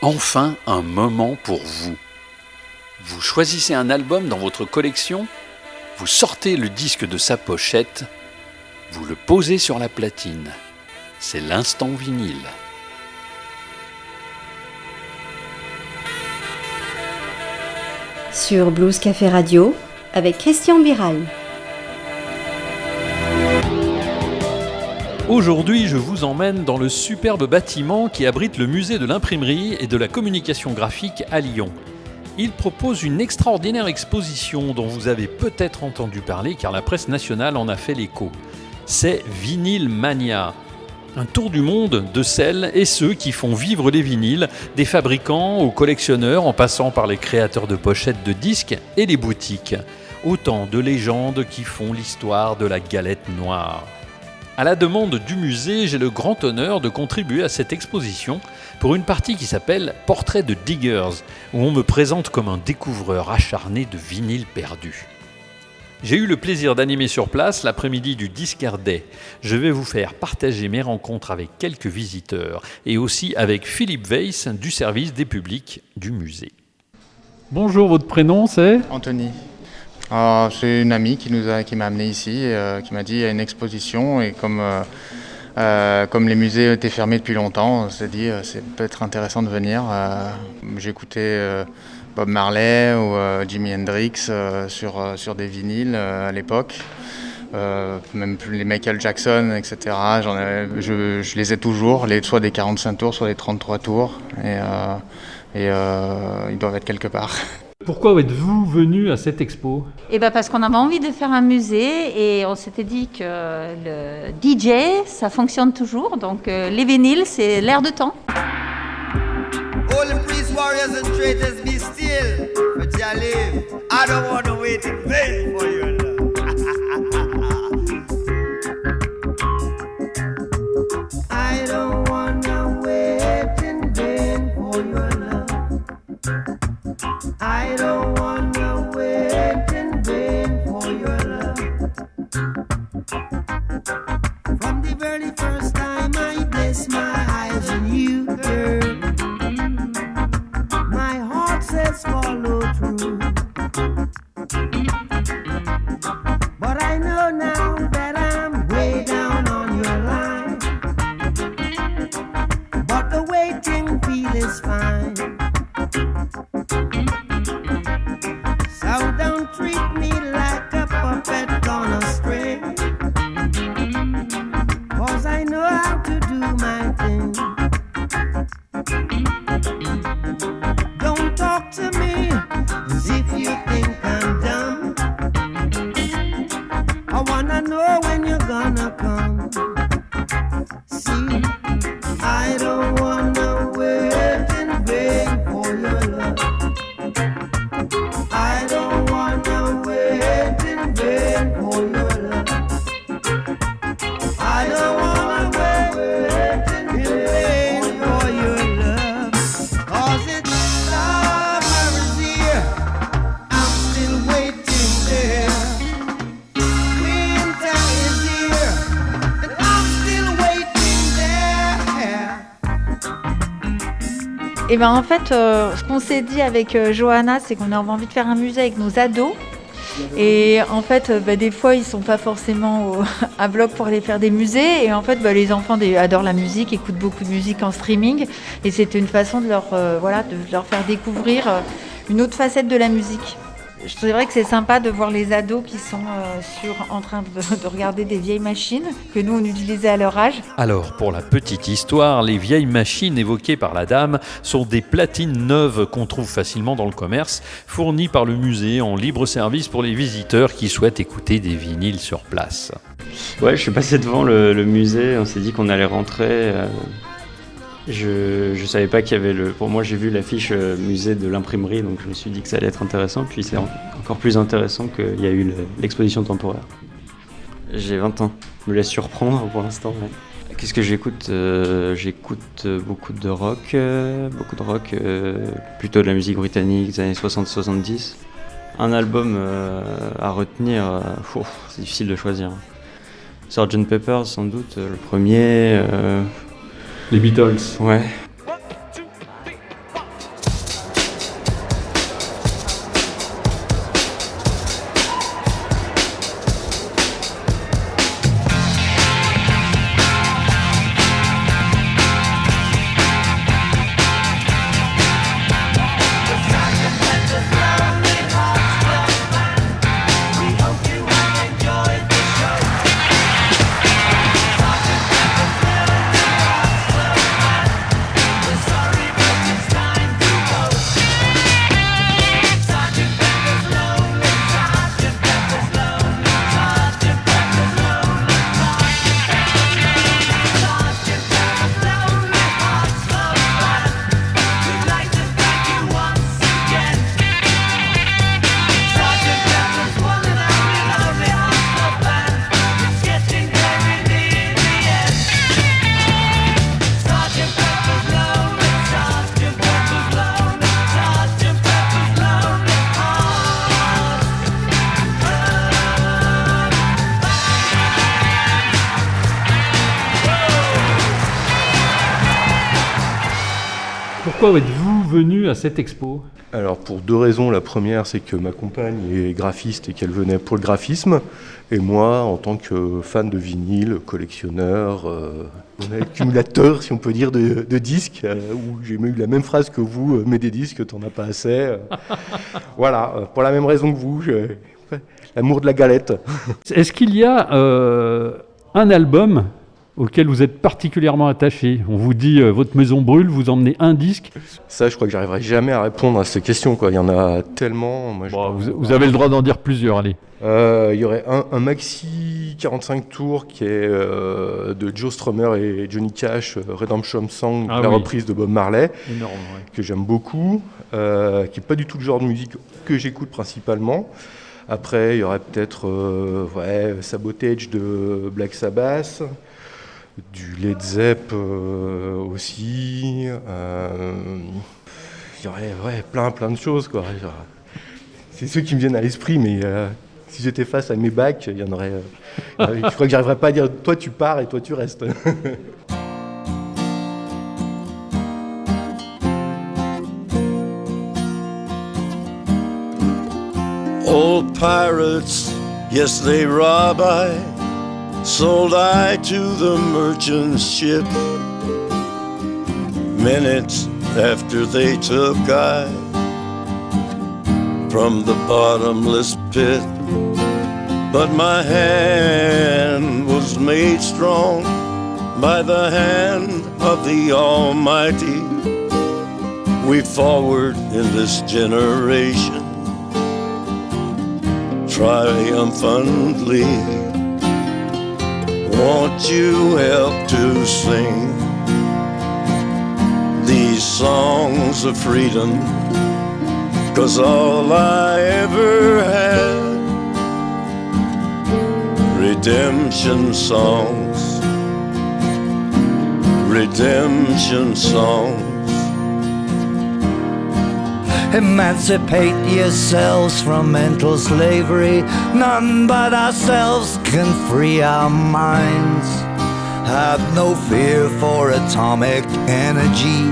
Enfin un moment pour vous. Vous choisissez un album dans votre collection, vous sortez le disque de sa pochette, vous le posez sur la platine. C'est l'instant vinyle. Sur Blues Café Radio, avec Christian Biral. Aujourd'hui, je vous emmène dans le superbe bâtiment qui abrite le musée de l'imprimerie et de la communication graphique à Lyon. Il propose une extraordinaire exposition dont vous avez peut-être entendu parler car la presse nationale en a fait l'écho. C'est Vinyl Mania. Un tour du monde de celles et ceux qui font vivre les vinyles, des fabricants aux collectionneurs en passant par les créateurs de pochettes de disques et les boutiques. Autant de légendes qui font l'histoire de la galette noire. À la demande du musée, j'ai le grand honneur de contribuer à cette exposition pour une partie qui s'appelle « Portrait de Diggers » où on me présente comme un découvreur acharné de vinyles perdus. J'ai eu le plaisir d'animer sur place l'après-midi du Discard Day. Je vais vous faire partager mes rencontres avec quelques visiteurs et aussi avec Philippe Weiss du service des publics du musée. Bonjour, votre prénom c'est ? Anthony. C'est une amie qui m'a amené ici, qui m'a dit il y a une exposition et comme les musées étaient fermés depuis longtemps, on s'est dit c'est peut-être intéressant de venir. J'écoutais Bob Marley ou Jimi Hendrix sur des vinyles à l'époque, même les Michael Jackson, etc. Je les ai toujours, soit des 45 tours, soit des 33 tours et ils doivent être quelque part. Pourquoi êtes-vous venu à cette expo ? Parce qu'on avait envie de faire un musée et on s'était dit que le DJ, ça fonctionne toujours. Donc les vinyles, c'est l'air de temps. All the priests, warriors and traitors, be still, but you live. I don't want to wait in vain for your love. I don't want to wait in vain for your love. I don't want to wait in vain for your love. From the very first time I placed my eyes on you, girl, my heart says follow through. But I know now that I'm way down on your line. But the waiting feel is fine. So don't treat me like a puppet on a string, 'cause I know how to do my thing. Don't talk to me as if you think I'm dumb. I wanna know when you're gonna come. See, I don't wanna wait in vain for your love. I don't wanna wait in vain for your love. I don't wanna wait in vain for your love. 'Cause it's summer is here, I'm still waiting there. Winter is here, and I'm still waiting there. En fait, ce qu'on s'est dit avec Johanna, c'est qu'on avait envie de faire un musée avec nos ados. Et en fait, des fois, ils sont pas forcément à bloc pour aller faire des musées. Et en fait, les enfants adorent la musique, écoutent beaucoup de musique en streaming. Et c'était une façon de leur faire découvrir une autre facette de la musique. C'est vrai que c'est sympa de voir les ados qui sont en train de regarder des vieilles machines que nous, on utilisait à leur âge. Alors, pour la petite histoire, les vieilles machines évoquées par la dame sont des platines neuves qu'on trouve facilement dans le commerce, fournies par le musée en libre service pour les visiteurs qui souhaitent écouter des vinyles sur place. Ouais, je suis passé devant le musée, on s'est dit qu'on allait rentrer. Je savais pas qu'il y avait Pour moi, j'ai vu l'affiche musée de l'imprimerie, donc je me suis dit que ça allait être intéressant. Puis c'est encore plus intéressant qu'il y a eu l'exposition temporaire. J'ai 20 ans, je me laisse surprendre pour l'instant. Ouais. Qu'est-ce que j'écoute ? J'écoute beaucoup de rock, plutôt de la musique britannique des années 60-70. Un album à retenir, c'est difficile de choisir. Sgt Pepper, sans doute, le premier. Les Beatles. Ouais. Pourquoi êtes-vous venu à cette expo ? Alors pour 2 raisons. La première, c'est que ma compagne est graphiste et qu'elle venait pour le graphisme. Et moi, en tant que fan de vinyle, collectionneur, accumulateur, si on peut dire, de disques, où j'ai eu la même phrase que vous, mets des disques, t'en as pas assez. Voilà, pour la même raison que vous, l'amour de la galette. Est-ce qu'il y a un album auquel vous êtes particulièrement attaché ? On vous dit votre maison brûle, vous emmenez un disque. Ça, je crois que j'arriverai jamais à répondre à ces questions, quoi. Il y en a tellement. Moi, Vous avez le droit d'en dire plusieurs, allez. Il y aurait un maxi 45 tours qui est de Joe Strummer et Johnny Cash, Redemption Song, la reprise de Bob Marley, énorme, ouais. Que j'aime beaucoup, qui n'est pas du tout le genre de musique que j'écoute principalement. Après, il y aurait peut-être Sabotage de Black Sabbath, du Led Zepp aussi. Il y aurait plein de choses, quoi. C'est ceux qui me viennent à l'esprit, mais si j'étais face à mes bacs, il y en aurait. Je crois que j'arriverais pas à dire toi tu pars et toi tu restes. Old pirates, yes, they rob I, sold I to the merchant ship. Minutes after they took I from the bottomless pit. But my hand was made strong by the hand of the Almighty. We forward in this generation triumphantly. Won't you help to sing these songs of freedom? 'Cause all I ever had, redemption songs, redemption songs. Emancipate yourselves from mental slavery. None but ourselves can free our minds. Have no fear for atomic energy,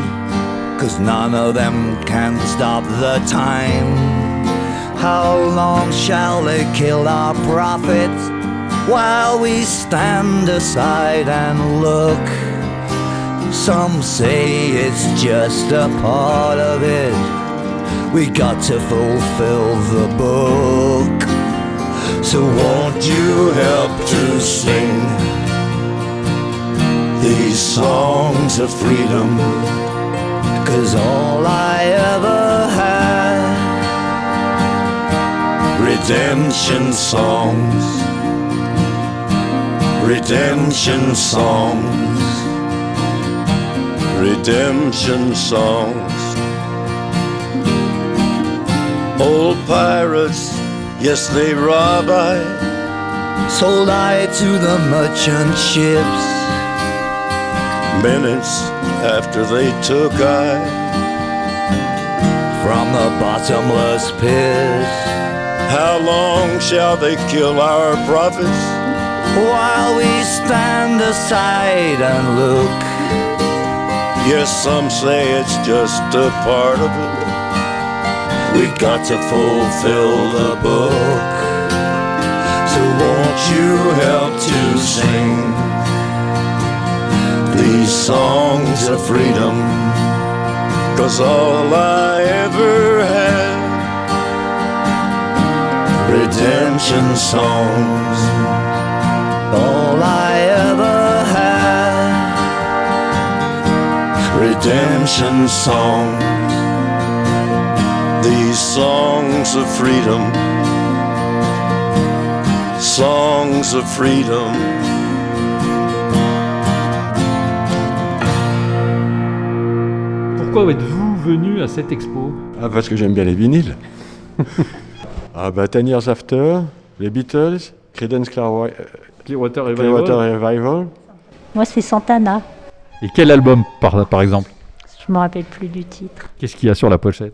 'cause none of them can stop the time. How long shall they kill our prophets while we stand aside and look? Some say it's just a part of it. We got to fulfill the book. So won't you help to sing these songs of freedom? 'Cause all I ever had, redemption songs, redemption songs, redemption songs. Old pirates, yes, they rob I, sold I to the merchant ships. Minutes after they took I from the bottomless pit. How long shall they kill our prophets while we stand aside and look? Yes, some say it's just a part of it. We've got to fulfill the book. So won't you help to sing these songs of freedom? 'Cause all I ever had, redemption songs. All I ever had, redemption songs. These songs of freedom, songs of freedom. Pourquoi êtes-vous venu à cette expo ? Ah, parce que j'aime bien les vinyles. Ah bah 10 Years After, les Beatles, Creedence Clearwater Revival. Moi, c'est Santana. Et quel album, par exemple ? Je me rappelle plus du titre. Qu'est-ce qu'il y a sur la pochette ?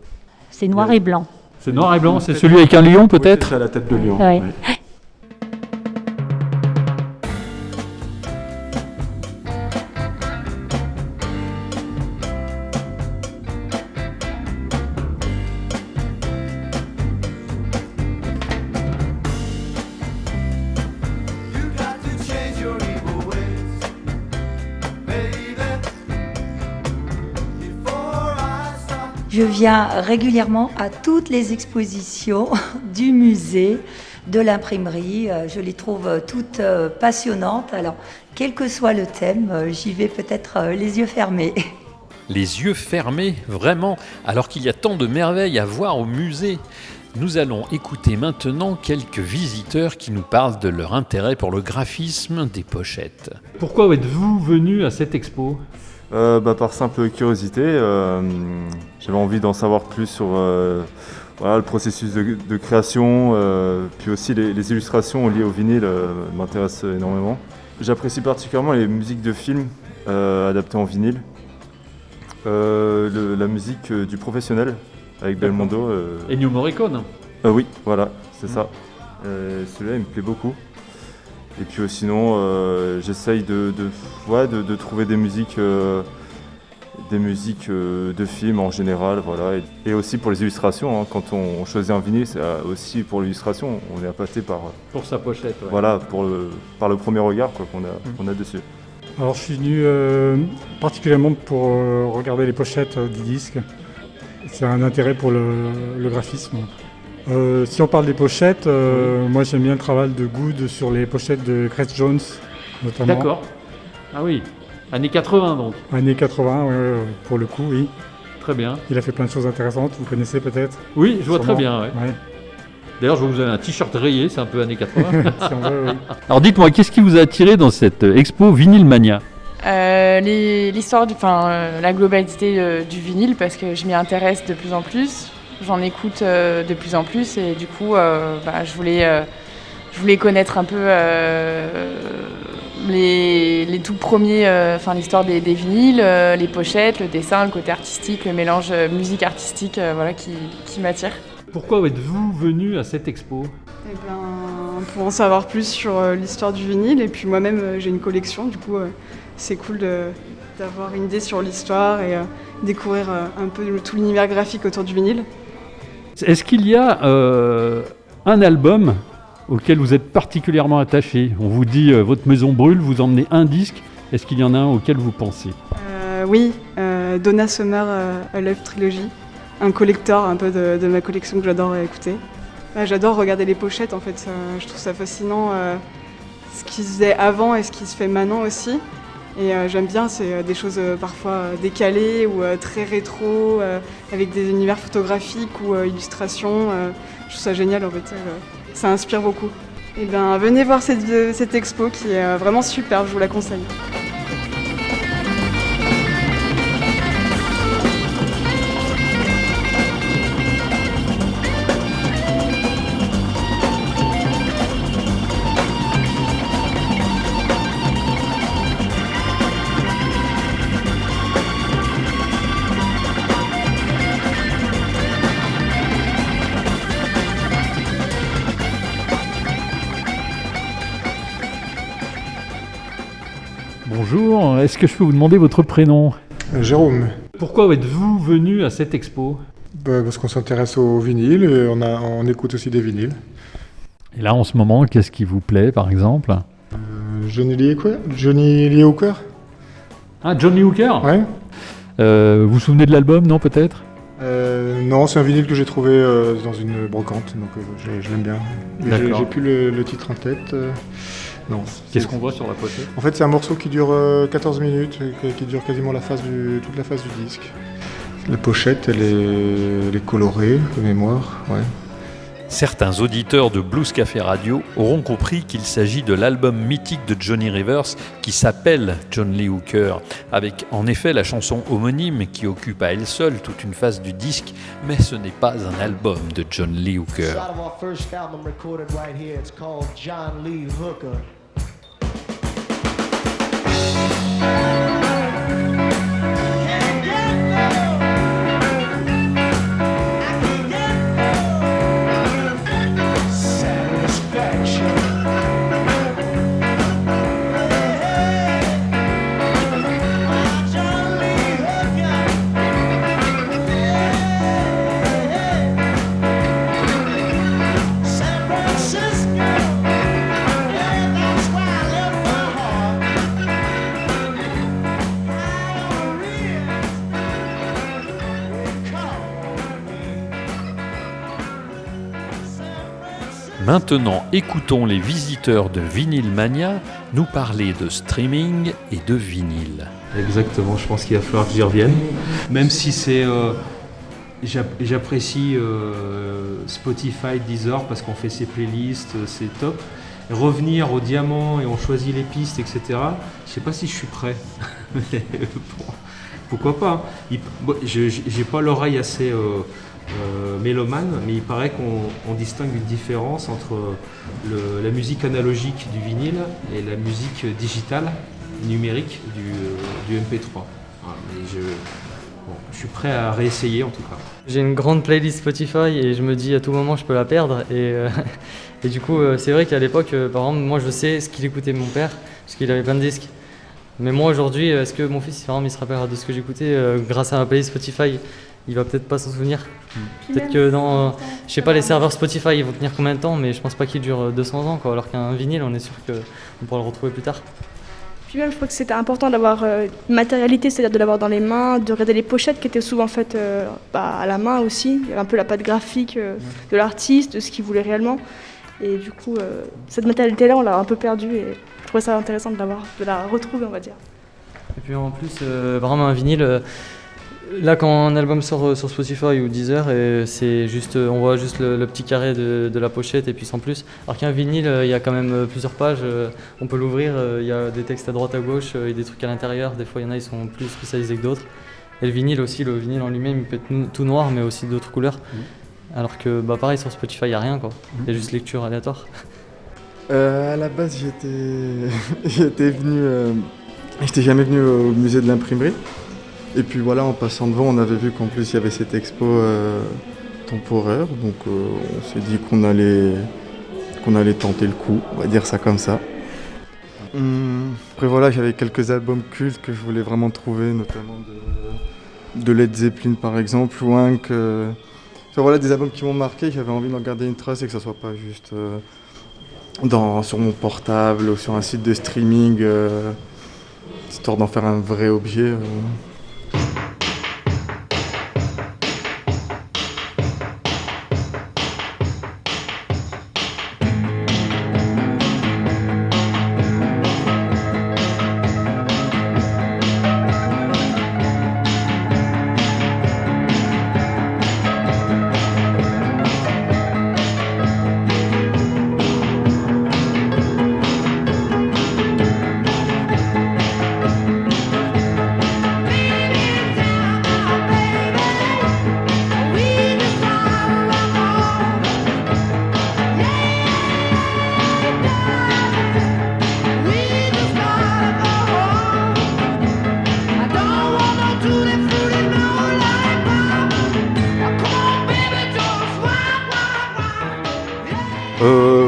C'est noir et blanc. C'est noir et blanc, c'est celui avec un lion peut-être ? C'est à la tête de lion. Ouais. Ouais. Je viens régulièrement à toutes les expositions du musée, de l'imprimerie. Je les trouve toutes passionnantes. Alors, quel que soit le thème, j'y vais peut-être les yeux fermés. Les yeux fermés, vraiment, alors qu'il y a tant de merveilles à voir au musée. Nous allons écouter maintenant quelques visiteurs qui nous parlent de leur intérêt pour le graphisme des pochettes. Pourquoi êtes-vous venu à cette expo ? Par simple curiosité, j'avais envie d'en savoir plus sur le processus de création, puis aussi les illustrations liées au vinyle m'intéressent énormément. J'apprécie particulièrement les musiques de films adaptées en vinyle, la musique du professionnel avec Belmondo. Ennio Morricone. Oui, voilà, c'est ça. Celui-là, il me plaît beaucoup. Et puis sinon, j'essaye de trouver des musiques de films en général, voilà. Et aussi pour les illustrations, hein, quand on choisit un vinyle, c'est aussi pour l'illustration, on est appâté par... Pour sa pochette, ouais. Voilà, par le premier regard qu'on a dessus. Alors je suis venu particulièrement pour regarder les pochettes du disque. C'est un intérêt pour le graphisme. Si on parle des pochettes, moi j'aime bien le travail de Good sur les pochettes de Grace Jones, notamment. D'accord. Ah oui, années 80 donc. Années 80, pour le coup, oui. Très bien. Il a fait plein de choses intéressantes, vous connaissez peut-être ? Oui, je vois Sûrement. très bien, ouais. D'ailleurs, je vois que vous avez un t-shirt rayé, c'est un peu années 80. Si on veut, oui. Alors dites-moi, qu'est-ce qui vous a attiré dans cette expo Vinyl Mania ? L'histoire, la globalité du vinyle, parce que je m'y intéresse de plus en plus. J'en écoute de plus en plus et du coup, je voulais connaître un peu les tout premiers, l'histoire des vinyles, les pochettes, le dessin, le côté artistique, le mélange musique artistique, qui m'attire. Pourquoi êtes-vous venu à cette expo ? Pour en savoir plus sur l'histoire du vinyle, et puis moi-même j'ai une collection, du coup c'est cool d'avoir une idée sur l'histoire et découvrir un peu tout l'univers graphique autour du vinyle. Est-ce qu'il y a un album auquel vous êtes particulièrement attaché ? On vous dit votre maison brûle, vous emmenez un disque. Est-ce qu'il y en a un auquel vous pensez ? Oui, Donna Summer A Love Trilogy, un collector un peu de ma collection que j'adore écouter. J'adore regarder les pochettes en fait, je trouve ça fascinant ce qui se faisait avant et ce qui se fait maintenant aussi. Et j'aime bien, c'est des choses parfois décalées ou très rétro, avec des univers photographiques ou illustrations. Je trouve ça génial en fait, ça inspire beaucoup. Et venez voir cette expo qui est vraiment superbe, je vous la conseille. Bonjour, est-ce que je peux vous demander votre prénom ? Jérôme. Pourquoi êtes-vous venu à cette expo ? Parce qu'on s'intéresse au vinyle et on écoute aussi des vinyles. Et là, en ce moment, qu'est-ce qui vous plaît, par exemple ? Johnny Lee Hooker. Ah, Johnny Hooker ? Ouais. Vous vous souvenez de l'album, non, peut-être ? Non, c'est un vinyle que j'ai trouvé dans une brocante, donc je l'aime bien. D'accord. J'ai plus le titre en tête. Non. Qu'est-ce qu'on voit sur la pochette ? En fait, c'est un morceau qui dure 14 minutes, qui dure quasiment toute la phase du disque. La pochette, elle est colorée, de mémoire, ouais. Certains auditeurs de Blues Café Radio auront compris qu'il s'agit de l'album mythique de Johnny Rivers qui s'appelle John Lee Hooker, avec en effet la chanson homonyme qui occupe à elle seule toute une face du disque, mais ce n'est pas un album de John Lee Hooker. Maintenant, écoutons les visiteurs de Vinyl Mania nous parler de streaming et de vinyle. Exactement, je pense qu'il va falloir que j'y revienne. Même si c'est... j'apprécie Spotify, Deezer, parce qu'on fait ses playlists, c'est top. Revenir au diamant et on choisit les pistes, etc. Je sais pas si je suis prêt. Mais pourquoi pas. J'ai pas l'oreille assez mélomane, mais il paraît qu'on distingue une différence entre la musique analogique du vinyle et la musique digitale, numérique du MP3. Voilà, mais je suis prêt à réessayer en tout cas. J'ai une grande playlist Spotify et je me dis à tout moment je peux la perdre et du coup c'est vrai qu'à l'époque par exemple moi je sais ce qu'il écoutait mon père parce qu'il avait plein de disques. Mais moi aujourd'hui est-ce que mon fils il se rappellera de ce que j'écoutais grâce à ma playlist Spotify? Il va peut-être pas s'en souvenir. Peut-être que dans je sais pas les serveurs Spotify ils vont tenir combien de temps, mais je pense pas qu'ils durent 200 ans quoi, alors qu'un vinyle on est sûr qu'on pourra le retrouver plus tard. Puis même, je crois que c'était important d'avoir une matérialité, c'est-à-dire de l'avoir dans les mains, de regarder les pochettes qui étaient souvent faites à la main aussi. Il y avait un peu la patte graphique de l'artiste, de ce qu'il voulait réellement. Et du coup, cette matérialité-là, on l'a un peu perdue et je trouvais ça intéressant de la retrouver, on va dire. Et puis en plus, vraiment un vinyle, là quand un album sort sur Spotify ou Deezer, c'est juste, on voit juste le petit carré de la pochette et puis sans plus. Alors qu'un vinyle, il y a quand même plusieurs pages, on peut l'ouvrir, il y a des textes à droite à gauche, il y a des trucs à l'intérieur, des fois il y en a ils sont plus spécialisés que d'autres. Et le vinyle aussi, le vinyle en lui-même il peut être tout noir mais aussi d'autres couleurs. Alors que pareil sur Spotify il n'y a rien quoi, il y a juste lecture aléatoire. À la base j'étais jamais venu au musée de l'imprimerie. Et puis voilà, en passant devant, on avait vu qu'en plus il y avait cette expo temporaire, donc on s'est dit qu'on allait tenter le coup, on va dire ça comme ça. Après voilà, j'avais quelques albums cultes que je voulais vraiment trouver, notamment de Led Zeppelin par exemple, ou Hank. Enfin, voilà, des albums qui m'ont marqué, j'avais envie d'en garder une trace et que ça soit pas juste sur mon portable ou sur un site de streaming, histoire d'en faire un vrai objet.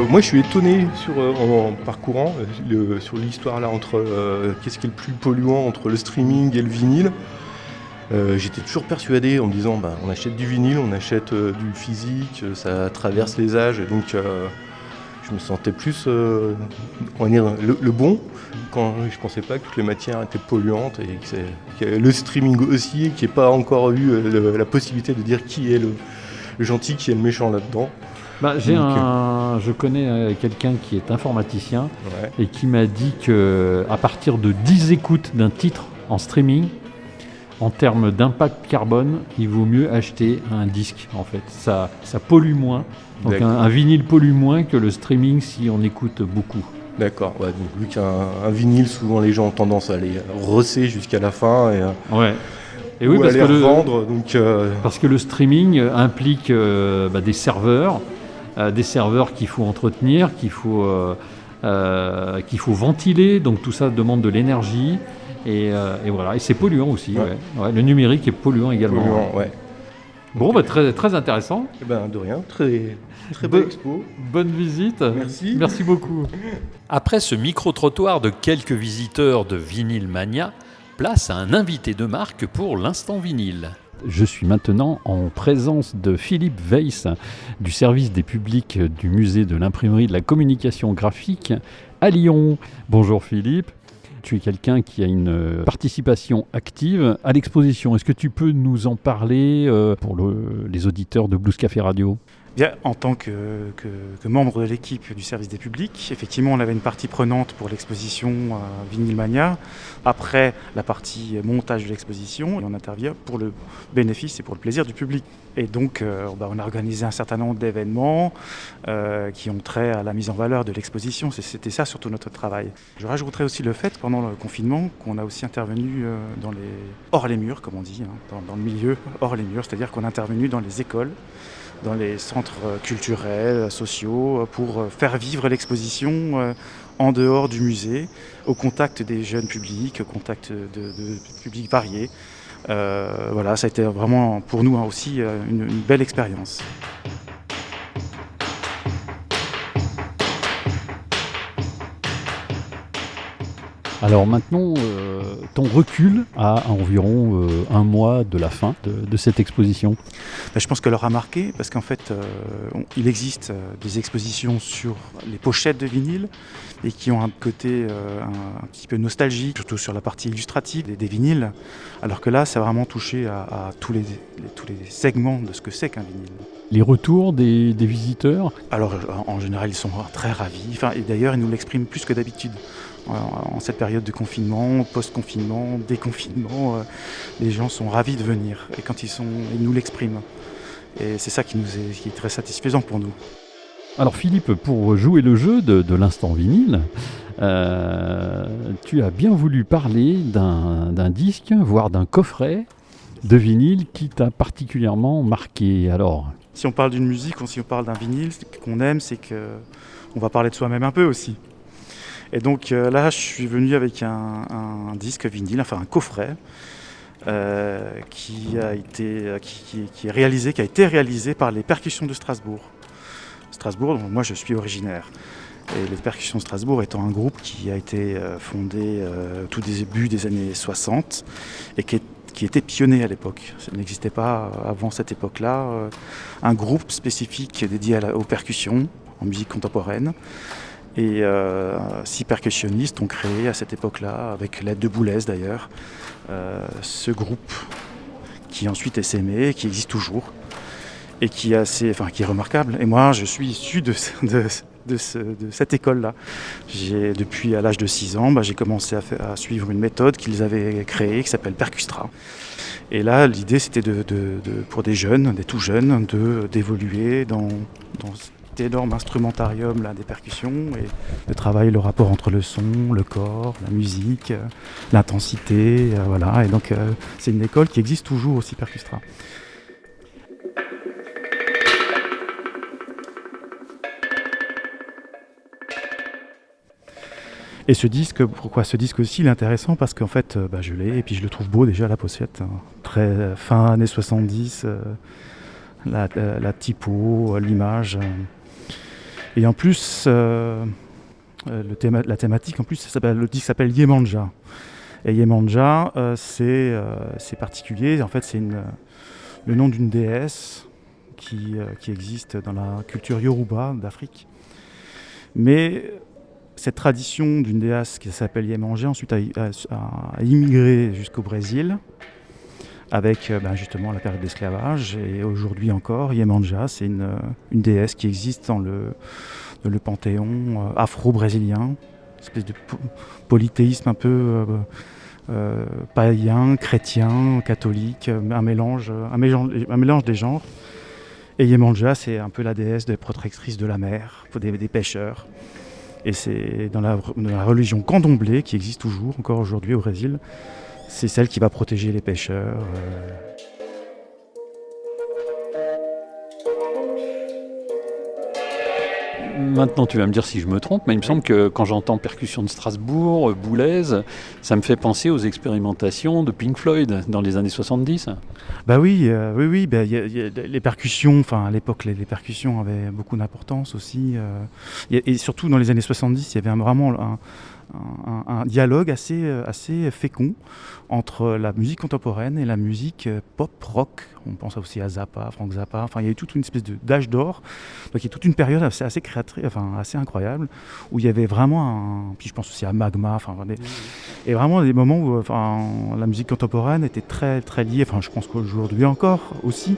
Moi, je suis étonné en parcourant sur l'histoire là entre qu'est-ce qui est le plus polluant entre le streaming et le vinyle. J'étais toujours persuadé en me disant on achète du vinyle, on achète du physique, ça traverse les âges, et donc je me sentais plus on va dire, le bon quand je pensais pas que toutes les matières étaient polluantes et que le streaming aussi, qui n'ait pas encore eu la possibilité de dire qui est le gentil, qui est le méchant là-dedans. Je connais quelqu'un qui est informaticien et qui m'a dit qu'à partir de 10 écoutes d'un titre en streaming, en termes d'impact carbone, il vaut mieux acheter un disque en fait. Ça pollue moins. Donc un vinyle pollue moins que le streaming si on écoute beaucoup. D'accord, ouais, donc vu qu'un vinyle, souvent les gens ont tendance à aller rosser jusqu'à la fin et Et oui, parce que revendre, parce que le streaming implique des serveurs qu'il faut entretenir, qu'il faut ventiler, donc tout ça demande de l'énergie et voilà, et c'est polluant aussi. Ouais. Le numérique est polluant également. Bon, très, très intéressant. De rien, très belle expo. Bonne visite. Merci beaucoup. Après ce micro-trottoir de quelques visiteurs de Vinyl Mania, place à un invité de marque pour l'instant vinyle. Je suis maintenant en présence de Philippe Weiss du service des publics du musée de l'imprimerie de la communication graphique à Lyon. Bonjour Philippe, tu es quelqu'un qui a une participation active à l'exposition. Est-ce que tu peux nous en parler pour les auditeurs de Blues Café Radio ? Bien, en tant que membre de l'équipe du service des publics, effectivement, on avait une partie prenante pour l'exposition Vinyl Mania. Après la partie montage de l'exposition, on intervient pour le bénéfice et pour le plaisir du public. Et donc, on a organisé un certain nombre d'événements qui ont trait à la mise en valeur de l'exposition. C'était ça surtout notre travail. Je rajouterais aussi le fait, pendant le confinement, qu'on a aussi intervenu hors les murs, comme on dit, dans le milieu hors les murs, c'est-à-dire qu'on a intervenu dans les écoles, dans les centres culturels, sociaux, pour faire vivre l'exposition en dehors du musée, au contact des jeunes publics, au contact de publics variés. Voilà, ça a été vraiment pour nous aussi une belle expérience. Alors maintenant, ton recul à environ un mois de la fin de cette exposition. Je pense qu'elle aura marqué parce qu'en fait, il existe des expositions sur les pochettes de vinyle et qui ont un côté un petit peu nostalgique, surtout sur la partie illustrative des vinyles, alors que là, ça a vraiment touché à tous les segments de ce que c'est qu'un vinyle. Les retours des visiteurs? Alors, en général, ils sont très ravis. Enfin, et d'ailleurs, ils nous l'expriment plus que d'habitude. En cette période de confinement, post-confinement, déconfinement, les gens sont ravis de venir. Et quand ils nous l'expriment. Et c'est ça qui est très satisfaisant pour nous. Alors Philippe, pour jouer le jeu de l'instant vinyle, tu as bien voulu parler d'un disque, voire d'un coffret de vinyle qui t'a particulièrement marqué. Alors, si on parle d'une musique ou si on parle d'un vinyle, ce qu'on aime, c'est qu'on va parler de soi-même un peu aussi. Et donc là, je suis venu avec un disque vinyle, enfin un coffret, qui a été réalisé par les Percussions de Strasbourg. Strasbourg, dont moi je suis originaire. Et les Percussions de Strasbourg étant un groupe qui a été fondé au tout début des années 60 et qui était pionnier à l'époque. Ça n'existait pas avant cette époque-là. Un groupe spécifique dédié aux percussions en musique contemporaine. Et 6 percussionnistes ont créé à cette époque-là, avec l'aide de Boulez d'ailleurs, ce groupe qui ensuite est SME, qui existe toujours et qui est remarquable. Et moi, je suis issu de cette école-là. Depuis à l'âge de 6 ans, j'ai commencé à suivre une méthode qu'ils avaient créée qui s'appelle Percustra. Et là, l'idée, c'était pour des jeunes, des tout jeunes, d'évoluer dans énorme instrumentarium là, des percussions et de travailler le rapport entre le son, le corps, la musique, l'intensité, voilà. Et donc c'est une école qui existe toujours aussi, Percustra. Et ce disque, pourquoi ce disque aussi, il est intéressant parce qu'en fait, je l'ai et puis je le trouve beau déjà à la pochette, très fin années 70, la typo, l'image. Et en plus, la thématique, en plus, le disque s'appelle Yemanja. Et Yemanja, c'est particulier. En fait, c'est le nom d'une déesse qui existe dans la culture Yoruba d'Afrique. Mais cette tradition d'une déesse qui s'appelle Yemanja, ensuite a immigré jusqu'au Brésil, avec justement la période d'esclavage. Et aujourd'hui encore, Yemanja, c'est une déesse qui existe dans le panthéon afro-brésilien, une espèce de polythéisme un peu païen, chrétien, catholique, un mélange des genres. Et Yemanja, c'est un peu la déesse des protectrices de la mer, des pêcheurs. Et c'est dans la religion candomblé, qui existe toujours encore aujourd'hui au Brésil, c'est celle qui va protéger les pêcheurs. Maintenant, tu vas me dire si je me trompe, mais il me semble que quand j'entends Percussions de Strasbourg, Boulez, ça me fait penser aux expérimentations de Pink Floyd dans les années 70. Oui, les percussions, à l'époque, les percussions avaient beaucoup d'importance aussi. Et surtout dans les années 70, il y avait vraiment un dialogue assez fécond entre la musique contemporaine et la musique pop-rock. On pense aussi à Zappa, Frank Zappa. Il y a eu toute une espèce d'âge d'or. Donc il y a toute une période assez créatrice, assez incroyable, où il y avait vraiment puis je pense aussi à Magma. Et vraiment des moments où la musique contemporaine était très, très liée. Je pense qu'aujourd'hui encore aussi.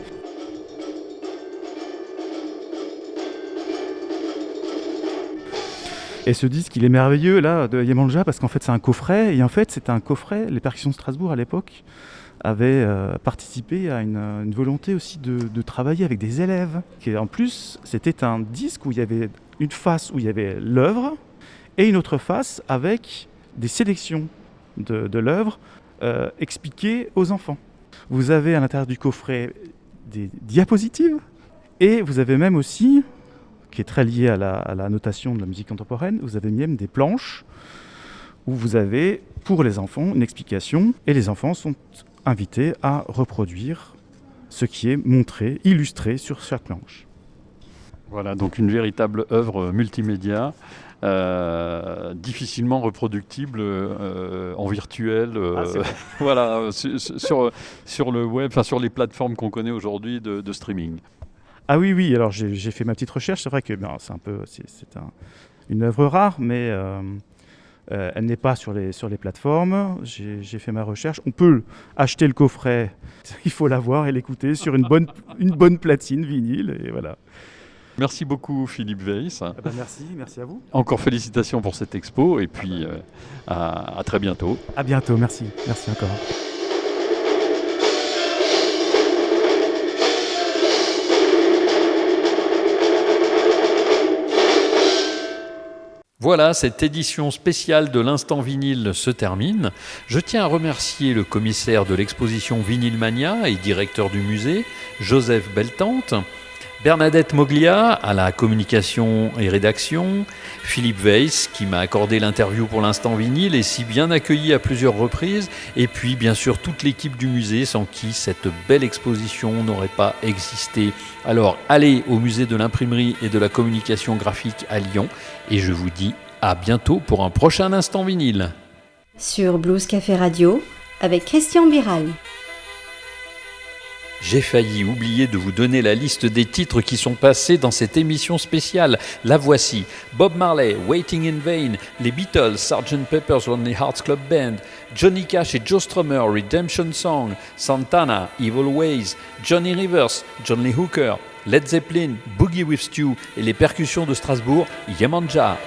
Et ce disque, il est merveilleux, là, de Yemanja, parce qu'en fait, c'est un coffret. Et en fait, c'est un coffret. Les Percussions de Strasbourg, à l'époque, avaient participé à une volonté aussi de travailler avec des élèves. Et en plus, c'était un disque où il y avait une face où il y avait l'œuvre et une autre face avec des sélections de l'œuvre expliquées aux enfants. Vous avez à l'intérieur du coffret des diapositives et vous avez même aussi, qui est très lié à la notation de la musique contemporaine, vous avez même des planches où vous avez, pour les enfants, une explication et les enfants sont invités à reproduire ce qui est montré, illustré sur chaque planche. Voilà, donc une véritable œuvre multimédia, difficilement reproductible en virtuel, voilà, sur le web, enfin sur les plateformes qu'on connaît aujourd'hui de streaming. Ah oui, alors j'ai fait ma petite recherche, c'est vrai que une œuvre rare, mais elle n'est pas sur les plateformes. J'ai fait ma recherche. On peut acheter le coffret, il faut l'avoir et l'écouter sur une bonne platine vinyle, et voilà. Merci beaucoup Philippe Weiss. Merci à vous. Encore félicitations pour cette expo et puis à très bientôt. À bientôt, merci encore. Voilà, cette édition spéciale de l'Instant Vinyle se termine. Je tiens à remercier le commissaire de l'exposition Vinyl Mania et directeur du musée, Joseph Beltante, Bernadette Moglia à la communication et rédaction, Philippe Weiss qui m'a accordé l'interview pour l'Instant Vinyle et si bien accueilli à plusieurs reprises, et puis bien sûr toute l'équipe du musée sans qui cette belle exposition n'aurait pas existé. Alors allez au musée de l'imprimerie et de la communication graphique à Lyon et je vous dis à bientôt pour un prochain Instant Vinyle. Sur Blues Café Radio avec Christian Biral. J'ai failli oublier de vous donner la liste des titres qui sont passés dans cette émission spéciale. La voici. Bob Marley, Waiting in Vain, les Beatles, Sgt. Pepper's Lonely Hearts Club Band, Johnny Cash et Joe Strummer, Redemption Song, Santana, Evil Ways, Johnny Rivers, John Lee Hooker, Led Zeppelin, Boogie with Stu et les Percussions de Strasbourg, Yemanja.